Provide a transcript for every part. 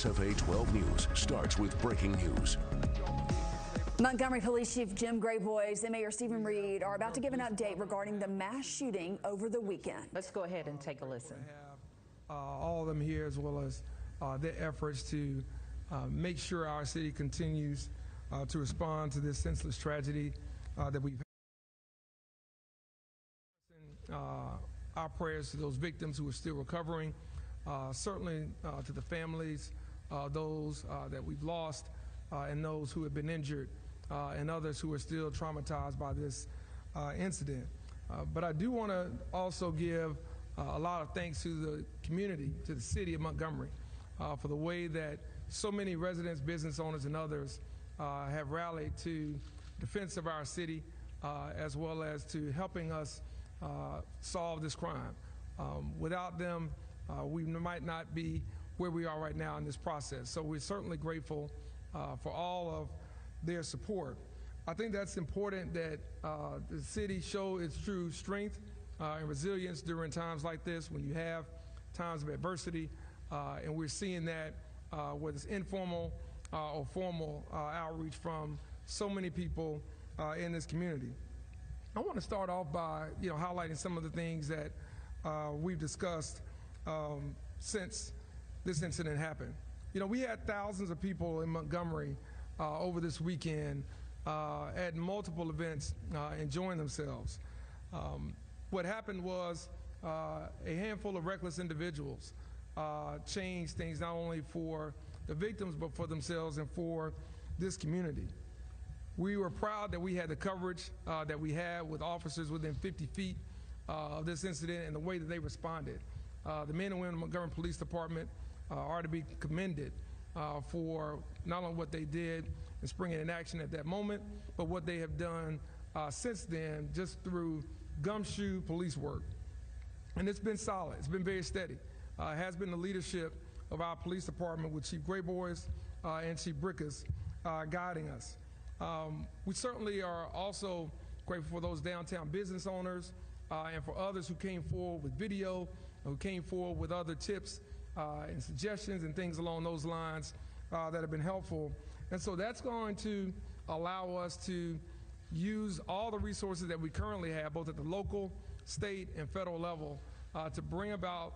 WSFA 12 News starts with breaking news. Montgomery Police Chief Jim Grayboys and Mayor Stephen Reed are about to give an update regarding the mass shooting over the weekend. Let's go ahead and take a listen. All of them here, as well as their efforts to make sure our city continues to respond to this senseless tragedy that we've had. Our prayers to those victims who are still recovering, certainly to the families, those that we've lost, and those who have been injured, and others who are still traumatized by this incident. But I do want to also give a lot of thanks to the community, to the city of Montgomery, for the way that so many residents, business owners, and others have rallied to defense of our city, as well as to helping us solve this crime. Without them, we might not be where we are right now in this process. So we're certainly grateful for all of their support. I think that's important that the city show its true strength and resilience during times like this, when you have times of adversity, and we're seeing that whether it's informal or formal outreach from so many people in this community. I want to start off by highlighting some of the things that we've discussed since this incident happened. We had thousands of people in Montgomery over this weekend at multiple events enjoying themselves. What happened was a handful of reckless individuals changed things not only for the victims but for themselves and for this community. We were proud that we had the coverage that we had with officers within 50 feet of this incident and the way that they responded. The men and women of the Montgomery Police Department are to be commended for not only what they did and springing in action at that moment, but what they have done since then, just through gumshoe police work. And it's been solid. It's been very steady. It has been the leadership of our police department with Chief Grayboys and Chief Brickus guiding us. We certainly are also grateful for those downtown business owners and for others who came forward with video, who came forward with other tips and suggestions and things along those lines that have been helpful. And so that's going to allow us to use all the resources that we currently have, both at the local, state, and federal level, to bring about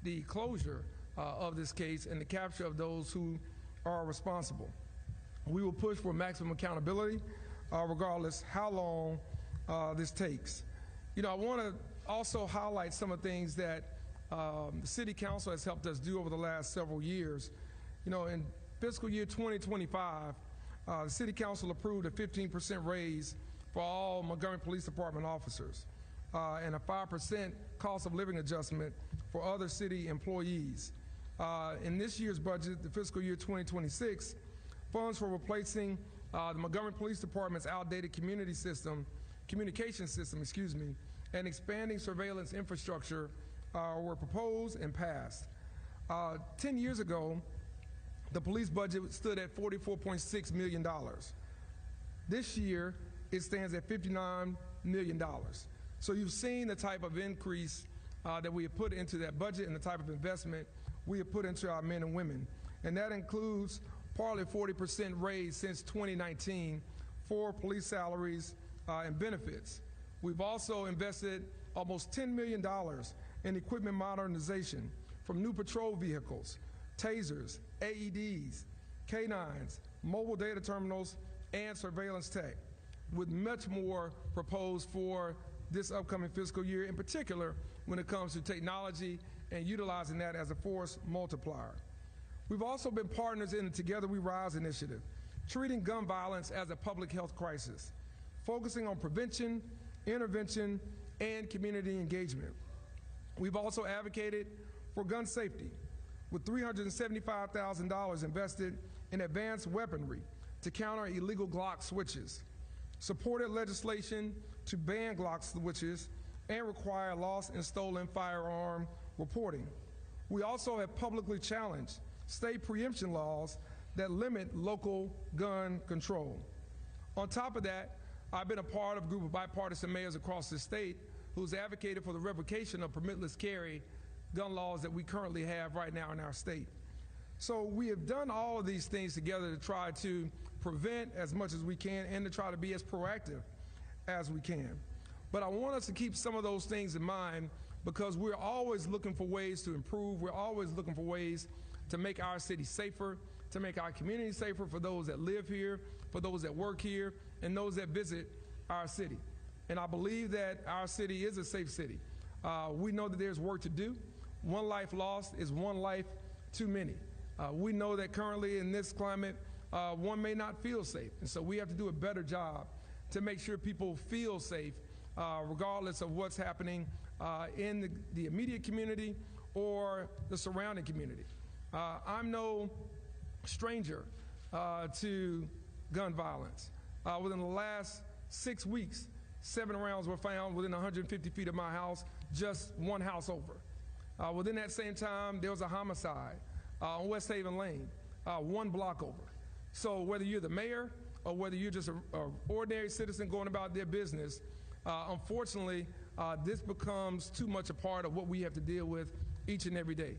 the closure of this case and the capture of those who are responsible. We will push for maximum accountability, regardless how long this takes. I want to also highlight some of the things that the City Council has helped us do over the last several years. In fiscal year 2025, the City Council approved a 15% raise for all Montgomery Police Department officers and a 5% cost of living adjustment for other city employees. In this year's budget, the fiscal year 2026, funds for replacing the Montgomery Police Department's outdated communication system, and expanding surveillance infrastructure were proposed and passed. 10 years ago, the police budget stood at $44.6 million. This year, it stands at $59 million. So you've seen the type of increase that we have put into that budget and the type of investment we have put into our men and women. And that includes partly 40% raise since 2019 for police salaries and benefits. We've also invested almost $10 million in equipment modernization, from new patrol vehicles, tasers, AEDs, K9s, mobile data terminals, and surveillance tech, with much more proposed for this upcoming fiscal year, in particular when it comes to technology and utilizing that as a force multiplier. We've also been partners in the Together We Rise initiative, treating gun violence as a public health crisis, focusing on prevention, intervention, and community engagement. We've also advocated for gun safety, with $375,000 invested in advanced weaponry to counter illegal Glock switches, supported legislation to ban Glock switches and require lost and stolen firearm reporting. We also have publicly challenged state preemption laws that limit local gun control. On top of that, I've been a part of a group of bipartisan mayors across the state who's advocated for the revocation of permitless carry gun laws that we currently have right now in our state. So we have done all of these things together to try to prevent as much as we can and to try to be as proactive as we can. But I want us to keep some of those things in mind because we're always looking for ways to improve. We're always looking for ways to make our city safer, to make our community safer for those that live here, for those that work here, and those that visit our city. And I believe that our city is a safe city. We know that there's work to do. One life lost is one life too many. We know that currently in this climate, one may not feel safe. And so we have to do a better job to make sure people feel safe, regardless of what's happening in the immediate community or the surrounding community. I'm no stranger to gun violence. Within the last 6 weeks, 7 rounds were found within 150 feet of my house, just one house over. Within that same time, there was a homicide on West Haven Lane, 1 block over. So whether you're the mayor or whether you're just an ordinary citizen going about their business, unfortunately, this becomes too much a part of what we have to deal with each and every day.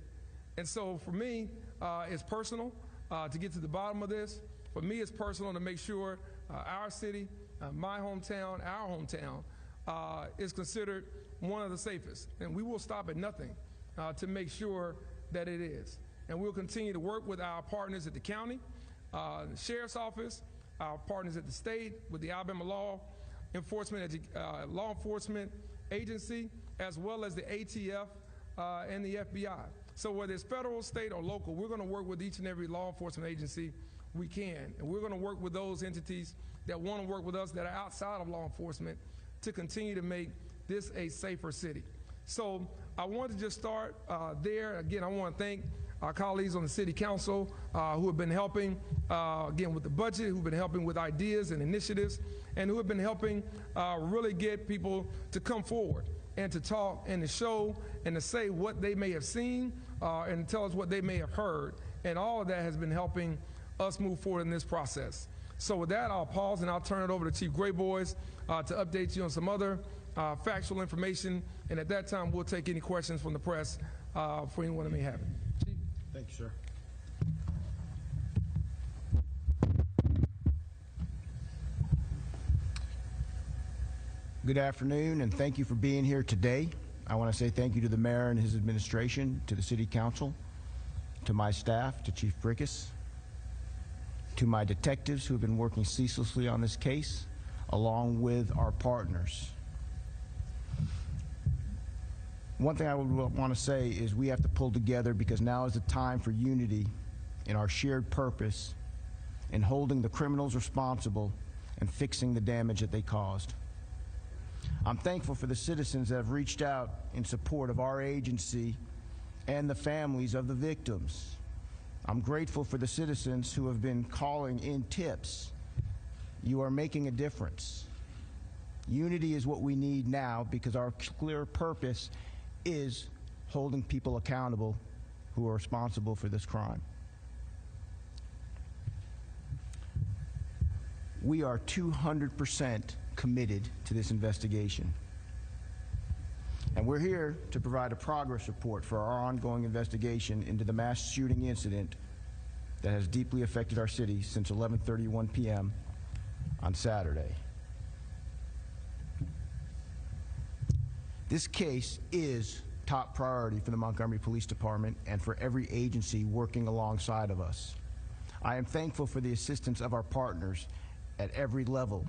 And so for me, it's personal to get to the bottom of this. For me, it's personal to make sure our city, my hometown, our hometown, is considered one of the safest. And we will stop at nothing to make sure that it is. And we'll continue to work with our partners at the county, the sheriff's office, our partners at the state, with the Alabama Law Enforcement Agency, as well as the ATF and the FBI. So whether it's federal, state, or local, we're going to work with each and every law enforcement agency we can. And we're going to work with those entities that want to work with us that are outside of law enforcement to continue to make this a safer city. So I want to just start there. Again, I want to thank our colleagues on the city council who have been helping, again, with the budget, who've been helping with ideas and initiatives, and who have been helping really get people to come forward and to talk and to show and to say what they may have seen and to tell us what they may have heard. And all of that has been helping us move forward in this process. So with that, I'll pause and I'll turn it over to Chief Grayboys to update you on some other factual information. And at that time, we'll take any questions from the press for anyone that may have it. Chief? Thank you, sir. Good afternoon, and thank you for being here today. I want to say thank you to the mayor and his administration, to the city council, to my staff, to Chief Brickus, to my detectives who have been working ceaselessly on this case, along with our partners. One thing I would want to say is we have to pull together because now is the time for unity in our shared purpose in holding the criminals responsible and fixing the damage that they caused. I'm thankful for the citizens that have reached out in support of our agency and the families of the victims. I'm grateful for the citizens who have been calling in tips. You are making a difference. Unity is what we need now because our clear purpose is holding people accountable who are responsible for this crime. We are 200% committed to this investigation. And we're here to provide a progress report for our ongoing investigation into the mass shooting incident that has deeply affected our city since 11:31 p.m. on Saturday. This case is top priority for the Montgomery Police Department and for every agency working alongside of us. I am thankful for the assistance of our partners at every level.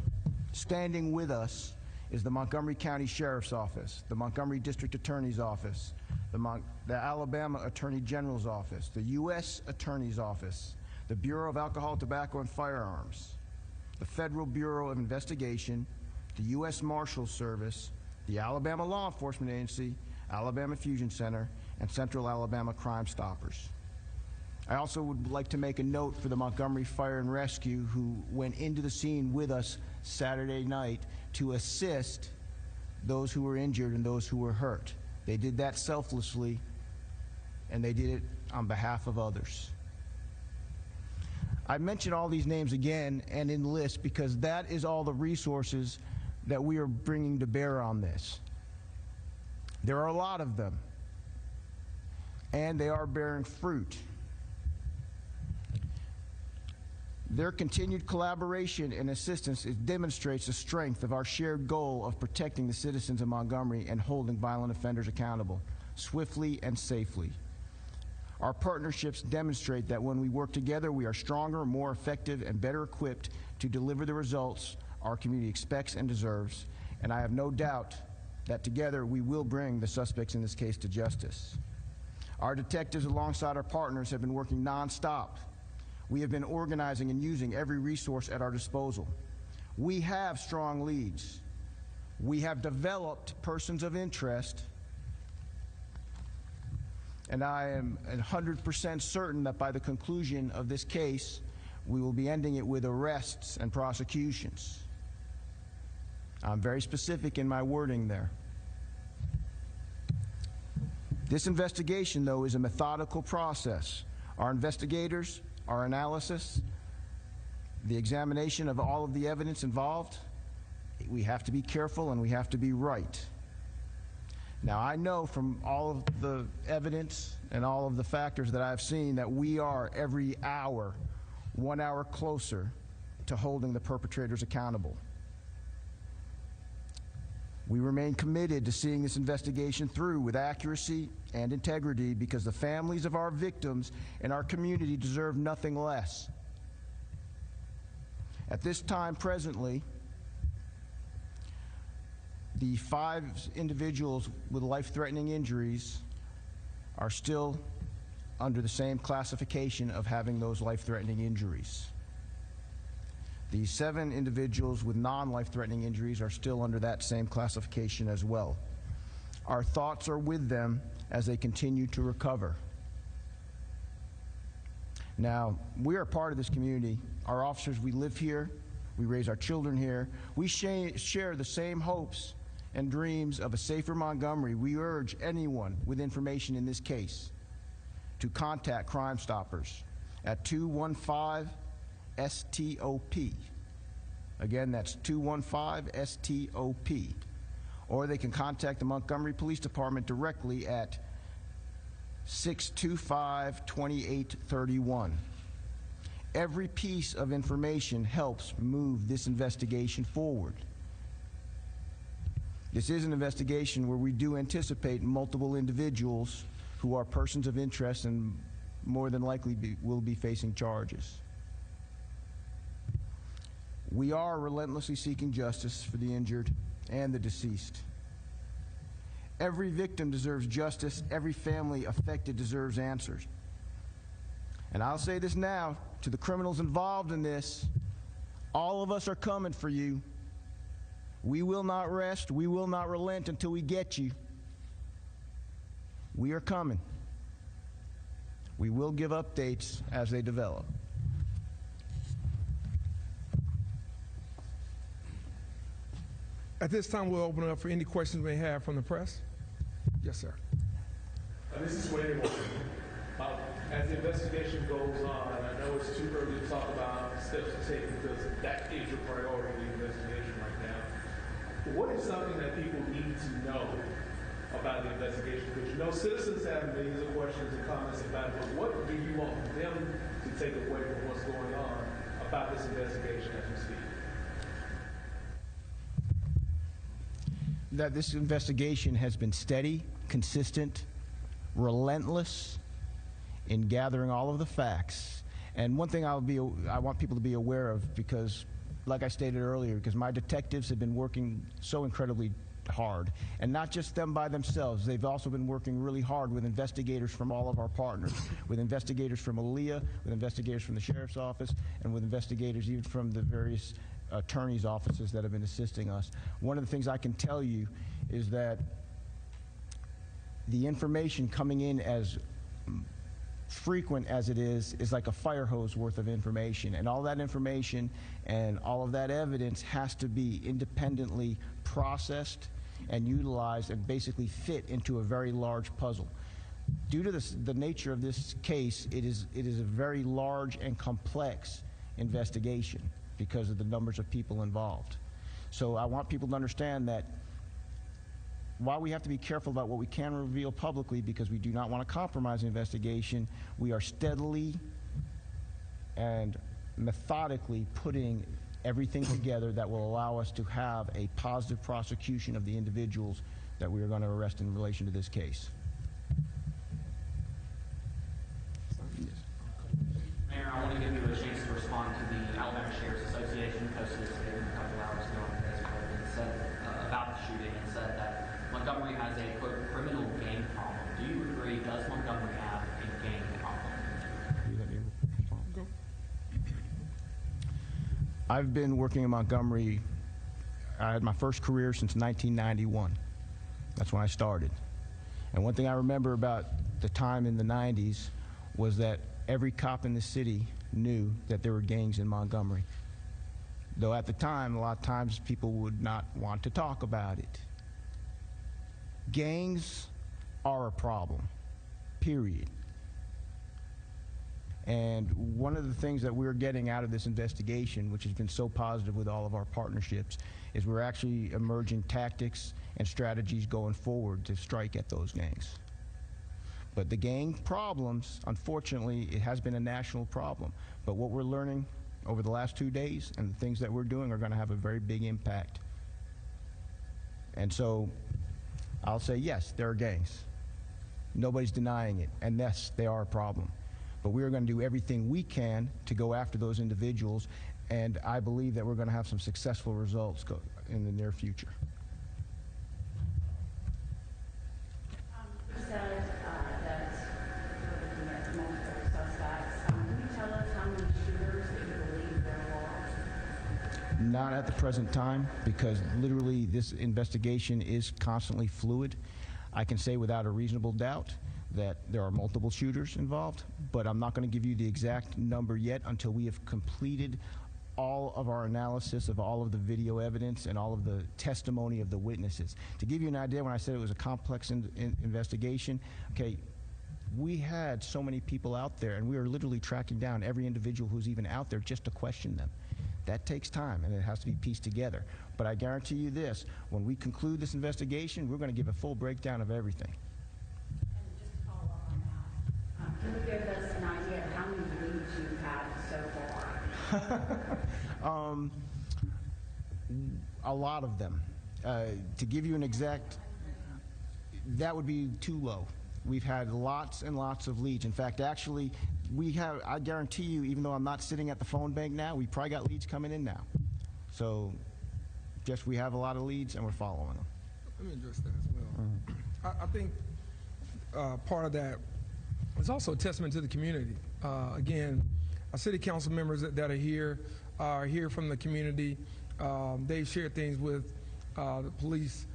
Standing with us is the Montgomery County Sheriff's Office, the Montgomery District Attorney's Office, the Alabama Attorney General's Office, the U.S. Attorney's Office, the Bureau of Alcohol, Tobacco, and Firearms, the Federal Bureau of Investigation, the U.S. Marshals Service, the Alabama Law Enforcement Agency, Alabama Fusion Center, and Central Alabama Crime Stoppers. I also would like to make a note for the Montgomery Fire and Rescue who went into the scene with us Saturday night to assist those who were injured and those who were hurt. They did that selflessly, and they did it on behalf of others. I mention all these names again and in list because that is all the resources that we are bringing to bear on this. There are a lot of them, and they are bearing fruit. Their continued collaboration and assistance demonstrates the strength of our shared goal of protecting the citizens of Montgomery and holding violent offenders accountable swiftly and safely. Our partnerships demonstrate that when we work together, we are stronger, more effective, and better equipped to deliver the results our community expects and deserves, and I have no doubt that together we will bring the suspects in this case to justice. Our detectives, alongside our partners, have been working nonstop. We have been organizing and using every resource at our disposal. We have strong leads. We have developed persons of interest, and I am 100% certain that by the conclusion of this case, we will be ending it with arrests and prosecutions. I'm very specific in my wording there. This investigation, though, is a methodical process. Our investigators, our analysis, the examination of all of the evidence involved, we have to be careful and we have to be right. Now, I know from all of the evidence and all of the factors that I've seen that we are every hour, 1 hour closer to holding the perpetrators accountable. We remain committed to seeing this investigation through with accuracy and integrity because the families of our victims and our community deserve nothing less. At this time, presently, the 5 individuals with life-threatening injuries are still under the same classification of having those life-threatening injuries. The 7 individuals with non-life-threatening injuries are still under that same classification as well. Our thoughts are with them as they continue to recover. Now, we are part of this community. Our officers, we live here. We raise our children here. We share the same hopes and dreams of a safer Montgomery. We urge anyone with information in this case to contact Crime Stoppers at 215-STOP. Again, that's 215-STOP. Or they can contact the Montgomery Police Department directly at 625-2831. Every piece of information helps move this investigation forward. This is an investigation where we do anticipate multiple individuals who are persons of interest and more than likely will be facing charges. We are relentlessly seeking justice for the injured and the deceased. Every victim deserves justice. Every family affected deserves answers. And I'll say this now to the criminals involved in this: all of us are coming for you. We will not rest. We will not relent until we get you. We are coming. We will give updates as they develop. At this time, we'll open it up for any questions we may have from the press. Yes, sir. This is Wayne. As the investigation goes on, and I know it's too early to talk about steps to take because that is your priority in the investigation right now. What is something that people need to know about the investigation? Because you know citizens have millions of questions and comments about it, but what do you want them to take away from what's going on about this investigation as we speak? That this investigation has been steady, consistent, relentless in gathering all of the facts. And one thing I want people to be aware of, because like I stated earlier, because my detectives have been working so incredibly hard, and not just them by themselves. They've also been working really hard with investigators from all of our partners, with investigators from ALEA, with investigators from the Sheriff's Office, and with investigators even from the various attorneys' offices that have been assisting us. One of the things I can tell you is that the information coming in as frequent as it is like a fire hose worth of information, and all that information and all of that evidence has to be independently processed and utilized and basically fit into a very large puzzle. Due to the nature of this case, it is a very large and complex investigation because of the numbers of people involved. So I want people to understand that while we have to be careful about what we can reveal publicly because we do not want to compromise the investigation, we are steadily and methodically putting everything together that will allow us to have a positive prosecution of the individuals that we are going to arrest in relation to this case. Mayor, I want to give you a chance to respond to the Alabama Sheriff's Association posted a statement a couple hours ago on Facebook and said about the shooting and said that Montgomery has a, quote, criminal gang problem. Do you agree? Does Montgomery have a gang problem? I've been working in Montgomery. I had my first career since 1991. That's when I started. And one thing I remember about the time in the 90s was that every cop in the city knew that there were gangs in Montgomery. Though at the time, a lot of times people would not want to talk about it. Gangs are a problem, period. And one of the things that we're getting out of this investigation, which has been so positive with all of our partnerships, is we're actually emerging tactics and strategies going forward to strike at those gangs. But the gang problems, unfortunately, it has been a national problem. But what we're learning over the last 2 days and the things that we're doing are going to have a very big impact. And so I'll say, yes, there are gangs. Nobody's denying it. And yes, they are a problem. But we are going to do everything we can to go after those individuals, and I believe that we're going to have some successful results in the near future. You said that you're looking at multiple suspects. Can you tell us how many shooters that you believe there were? Not at the present time, because literally this investigation is constantly fluid. I can say without a reasonable doubt that there are multiple shooters involved, but I'm not going to give you the exact number yet until we have completed all of our analysis of all of the video evidence and all of the testimony of the witnesses. To give you an idea, when I said it was a complex investigation, okay, we had so many people out there, and we are literally tracking down every individual who's even out there just to question them. That takes time, and it has to be pieced together. But I guarantee you this, when we conclude this investigation, we're going to give a full breakdown of everything. Can you give us an idea of how many leads you've had so far? A lot of them. To give you an exact, that would be too low. We've had lots and lots of leads. In fact, actually, we have, I guarantee you, even though I'm not sitting at the phone bank now, we probably got leads coming in now. So, just we have a lot of leads and we're following them. Let me address that as well. I think part of that is also a testament to the community. Again, our city council members that are here from the community. They've shared things with the police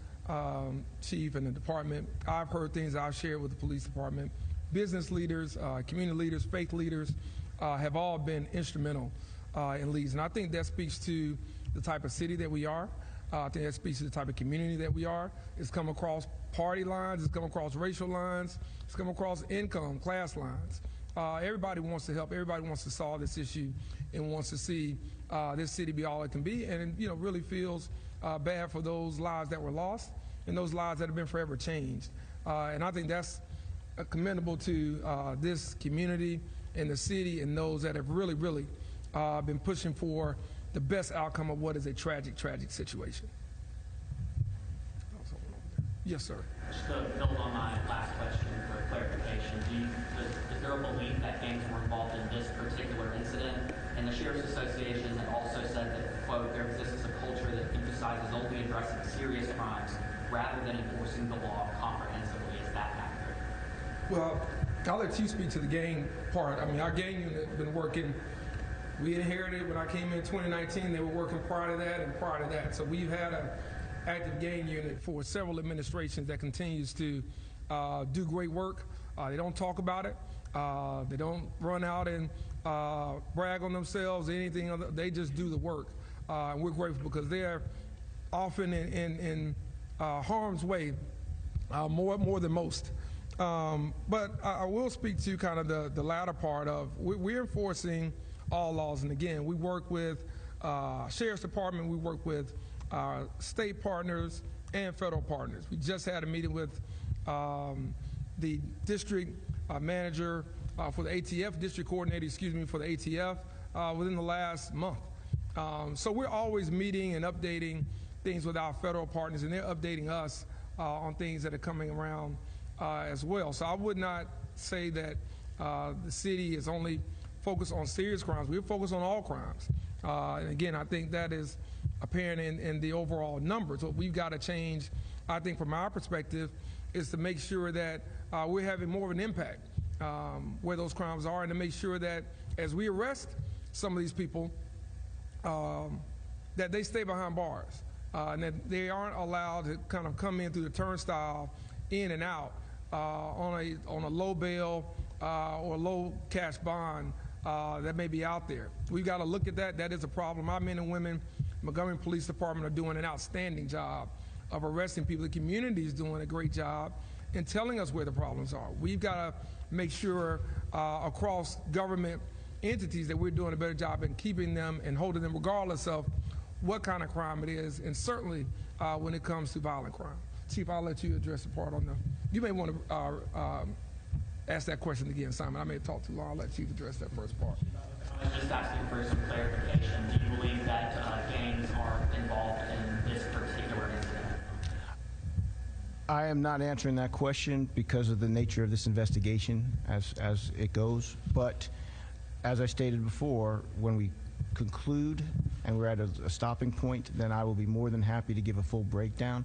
chief and the department. I've heard things I've shared with the police department. Business leaders, community leaders, faith leaders have all been instrumental in leads. And I think that speaks to the type of city that we are. I think that speaks to the type of community that we are. It's come across party lines, it's come across racial lines, it's come across income, class lines. Everybody wants to help, everybody wants to solve this issue and wants to see this city be all it can be, and really feels bad for those lives that were lost and those lives that have been forever changed. And I think that's commendable to this community and the city and those that have really been pushing for the best outcome of what is a tragic situation. Yes, sir. Just to build on my last question for clarification, is there a belief that gangs were involved in this particular incident? And the Sheriff's Association also said that, quote, there exists a culture that emphasizes only addressing serious crimes rather than enforcing the law comprehensively. Is that accurate? Well, I'll let you speak to the gang part. I mean, our gang unit has been working. We inherited when I came in 2019. They were working prior to that and prior to that. So we've had an active gang unit for several administrations that continues to do great work. They don't talk about it. They don't run out and brag on themselves or anything other. They just do the work. And we're grateful because they're often in harm's way more than most. But I will speak to kind of the latter part of we're enforcing all laws. And again, we work with Sheriff's Department, we work with state partners and federal partners. We just had a meeting with the district manager for the ATF, district coordinator, for the ATF, within the last month. So we're always meeting and updating things with our federal partners, and they're updating us on things that are coming around as well. So I would not say that the city is only focused on serious crimes. We're focused on all crimes. And again, I think that is apparent in the overall numbers. What we've got to change, I think from our perspective, is to make sure that we're having more of an impact where those crimes are, and to make sure that as we arrest some of these people, that they stay behind bars, and that they aren't allowed to kind of come in through the turnstile, in and out on a low bail or low cash bond that may be out there. We've got to look at that. That is a problem. Our men and women, Montgomery Police Department, are doing an outstanding job of arresting people. The community is doing a great job in telling us where the problems are. We've got to make sure across government entities that we're doing a better job in keeping them and holding them regardless of what kind of crime it is, and certainly when it comes to violent crime. Chief, I'll let you address the part on the, you may want to ask that question again, Simon. I may have talked too long. I'll let Chief address that first part. I was just asking for some clarification. Do you believe that gangs are involved in this particular incident? I am not answering that question because of the nature of this investigation as it goes. But as I stated before, when we conclude and we're at a stopping point, then I will be more than happy to give a full breakdown.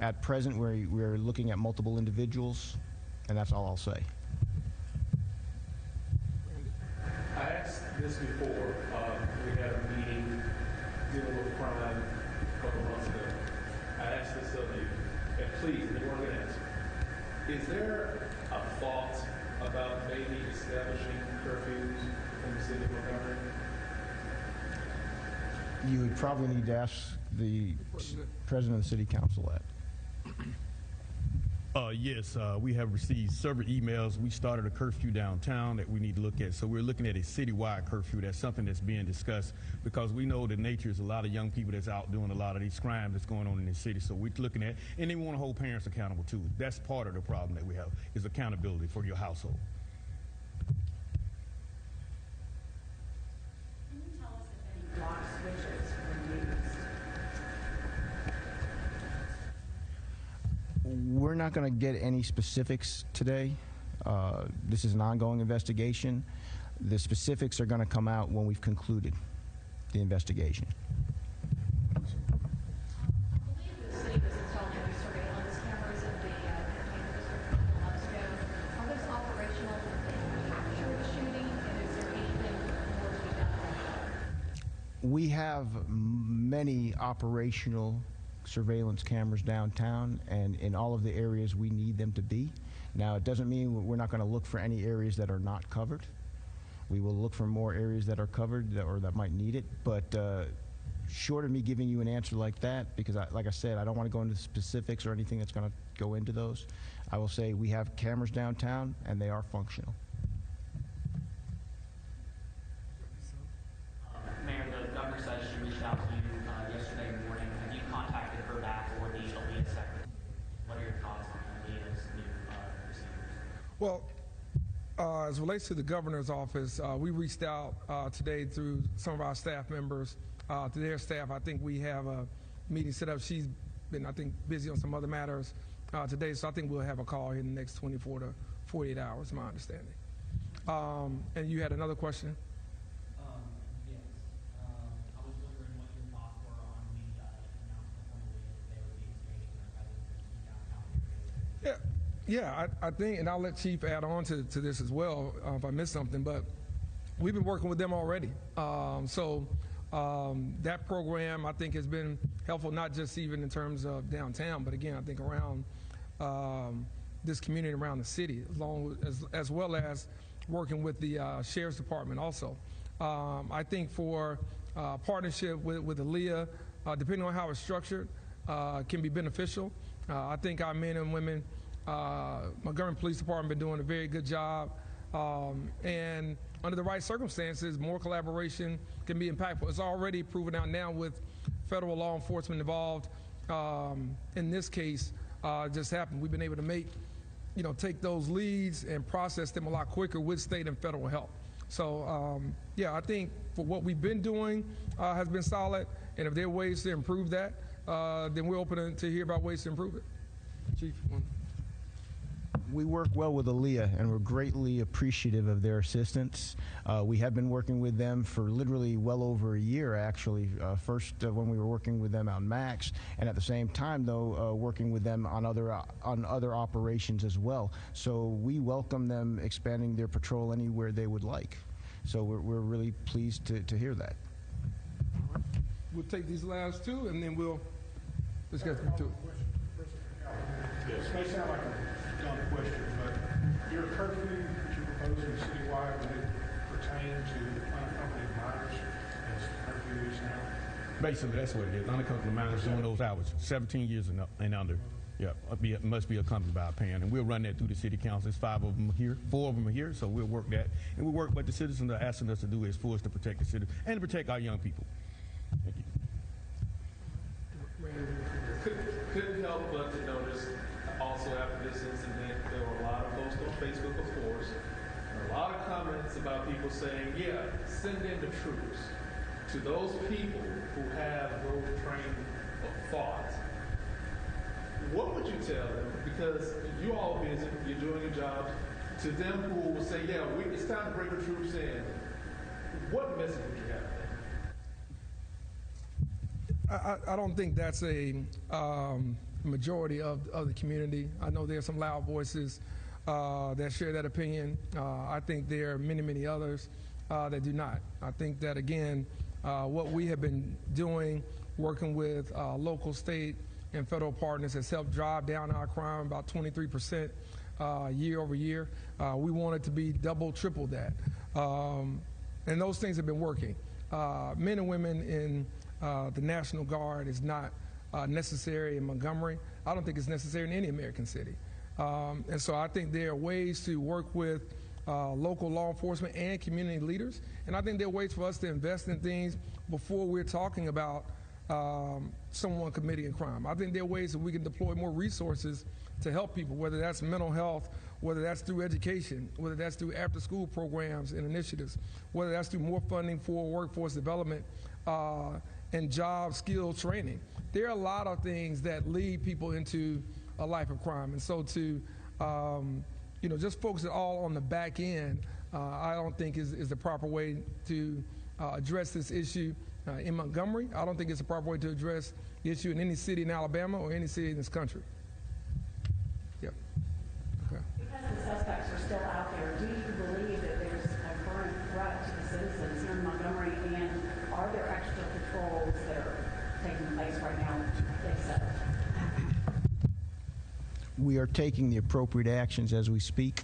At present, we're looking at multiple individuals, and that's all I'll say. I asked this before. We had a meeting dealing with crime a couple months ago. I asked this of you, and please, anyone can answer. Is there a thought about maybe establishing curfews in the city of Montgomery? You would probably need to ask the president of the city council that. Yes, we have received several emails. We started a curfew downtown that we need to look at. So we're looking at a citywide curfew. That's something that's being discussed because we know the nature is a lot of young people that's out doing a lot of these crimes that's going on in the city. So we're looking at, and they want to hold parents accountable too. That's part of the problem that we have, is accountability for your household. Can you tell us if any block switches were used? We're not going to get any specifics today. This is an ongoing investigation. The specifics are going to come out when we've concluded the investigation. I believe the city was installing new surveillance cameras in the Entertainment District a couple months ago. Are those operational to capture the shooting, and is there anything more to be done about that? We have many operational surveillance cameras downtown and in all of the areas we need them to be. Now, it doesn't mean we're not going to look for any areas that are not covered. We will look for more areas that are covered or that might need it, but short of me giving you an answer like that, because like I said, I don't want to go into specifics or anything that's going to go into those. I will say we have cameras downtown and they are functional. Mayor, the governor says she reached out to you yesterday morning. Have you contacted her back or the ALEA secretary? What are your thoughts on ALEA's new procedures? Well, as it relates to the governor's office, we reached out today through some of our staff members to their staff. I think we have a meeting set up. She's been, I think, busy on some other matters today, so I think we'll have a call in the next 24 to 48 hours, my understanding. And you had another question? Yes. I was wondering what your thoughts were on the announcement that they would be expanding their presence in downtown areas. Yeah, I think, and I'll let Chief add on to this as well if I missed something, but we've been working with them already. That program, I think, has been helpful, not just even in terms of downtown, but again, I think around this community, around the city, as well as working with the Sheriff's Department also. I think for partnership with ALEA, depending on how it's structured, can be beneficial. I think our men and women, Montgomery Police Department, been doing a very good job. And under the right circumstances, more collaboration can be impactful. It's already proven out now with federal law enforcement involved. In this case, just happened. We've been able to take those leads and process them a lot quicker with state and federal help. So, yeah, I think for what we've been doing has been solid, and if there are ways to improve that, then we're open to hear about ways to improve it. Chief. We work well with Aaliyah, and we're greatly appreciative of their assistance. We have been working with them for literally well over a year, actually. First, when we were working with them on Max, and at the same time, though, working with them on other operations as well. So we welcome them expanding their patrol anywhere they would like. So we're really pleased to hear that. We'll take these last two, and then let's get through to it. Yes, may sound like a dumb question, but your curfew that you're proposing citywide, would it pertain to unaccompanied minors as curfew is now? Basically, that's what it is. Unaccompanied minors doing those hours, 17 years and under. Yeah, must be accompanied by a parent, and we'll run that through the city council. There's 5 of them here, 4 of them are here, so we'll work that. And we work what the citizens are asking us to do is for us to protect the city and to protect our young people. Thank you. Couldn't help but to notice also after this incident, there were a lot of posts on Facebook, of course, and a lot of comments about people saying, yeah, send in the troops. To those people who have those train of thought, what would you tell them? Because you all busy, you're doing your jobs. To them who will say, yeah, it's time to bring the troops in, what message would you have for them? I don't think that's a majority of the community. I know there are some loud voices that share that opinion. I think there are many, many others that do not. I think that, again, what we have been doing, working with local, state, and federal partners has helped drive down our crime about 23% year over year. We want it to be double, triple that. And those things have been working. Men and women in the National Guard is not necessary in Montgomery. I don't think it's necessary in any American city. And so I think there are ways to work with local law enforcement and community leaders. And I think there are ways for us to invest in things before we're talking about someone committing a crime. I think there are ways that we can deploy more resources to help people, whether that's mental health, whether that's through education, whether that's through after-school programs and initiatives, whether that's through more funding for workforce development and job skill training. There are a lot of things that lead people into a life of crime. And so to just focus it all on the back end, I don't think is the proper way to address this issue in Montgomery. I don't think it's the proper way to address the issue in any city in Alabama or any city in this country. Yeah. Okay. Because the suspects are still out there, do you believe that there's a current threat to the citizens here in Montgomery, and are there extra patrols that are taking place right now to fix that? We are taking the appropriate actions as we speak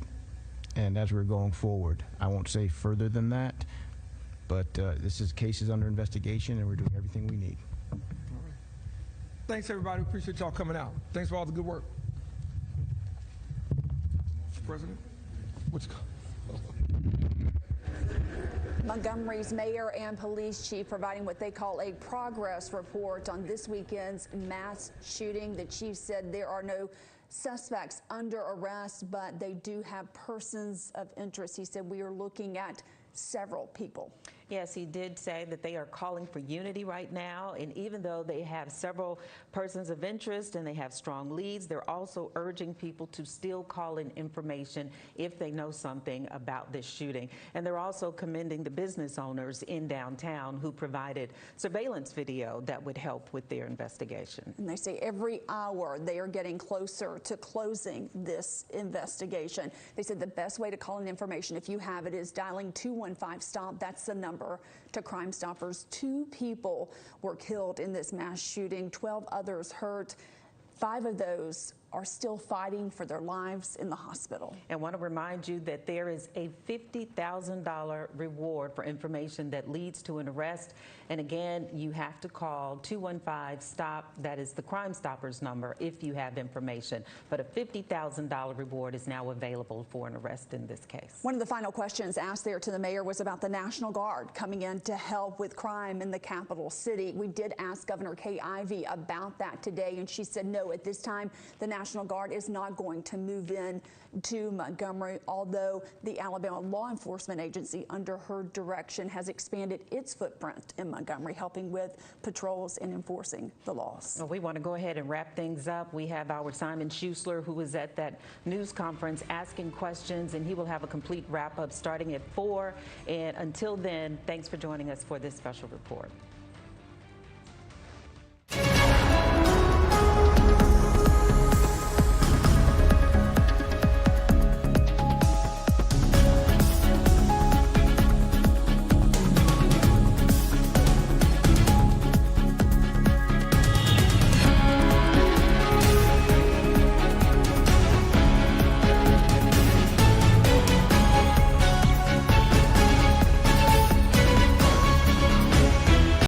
and as we're going forward. I won't say further than that, but this case is under investigation and we're doing everything we need. All right. Thanks, everybody. We appreciate y'all coming out. Thanks for all the good work. Mr. President, what's going on? Montgomery's mayor and police chief providing what they call a progress report on this weekend's mass shooting. The chief said there are no suspects under arrest, but they do have persons of interest. He said we are looking at several people. Yes, he did say that they are calling for unity right now, and even though they have several persons of interest and they have strong leads, they're also urging people to still call in information if they know something about this shooting. And they're also commending the business owners in downtown who provided surveillance video that would help with their investigation. And they say every hour they are getting closer to closing this investigation. They said the best way to call in information, if you have it, is dialing 215-STOP. That's the number to Crime Stoppers. 2 people were killed in this mass shooting, 12 others hurt. 5 of those are still fighting for their lives in the hospital. And want to remind you that there is a $50,000 reward for information that leads to an arrest. And again, you have to call 215-STOP. That is the Crime Stoppers number if you have information. But a $50,000 reward is now available for an arrest in this case. One of the final questions asked there to the mayor was about the National Guard coming in to help with crime in the capital city. We did ask Governor Kay Ivey about that today, and she said no, at this time the National National Guard is not going to move in to Montgomery, although the Alabama Law Enforcement Agency, under her direction, has expanded its footprint in Montgomery, helping with patrols and enforcing the laws. Well, we want to go ahead and wrap things up. We have our Simon Schuessler, who was at that news conference asking questions, and he will have a complete wrap-up starting at 4. And until then, thanks for joining us for this special report.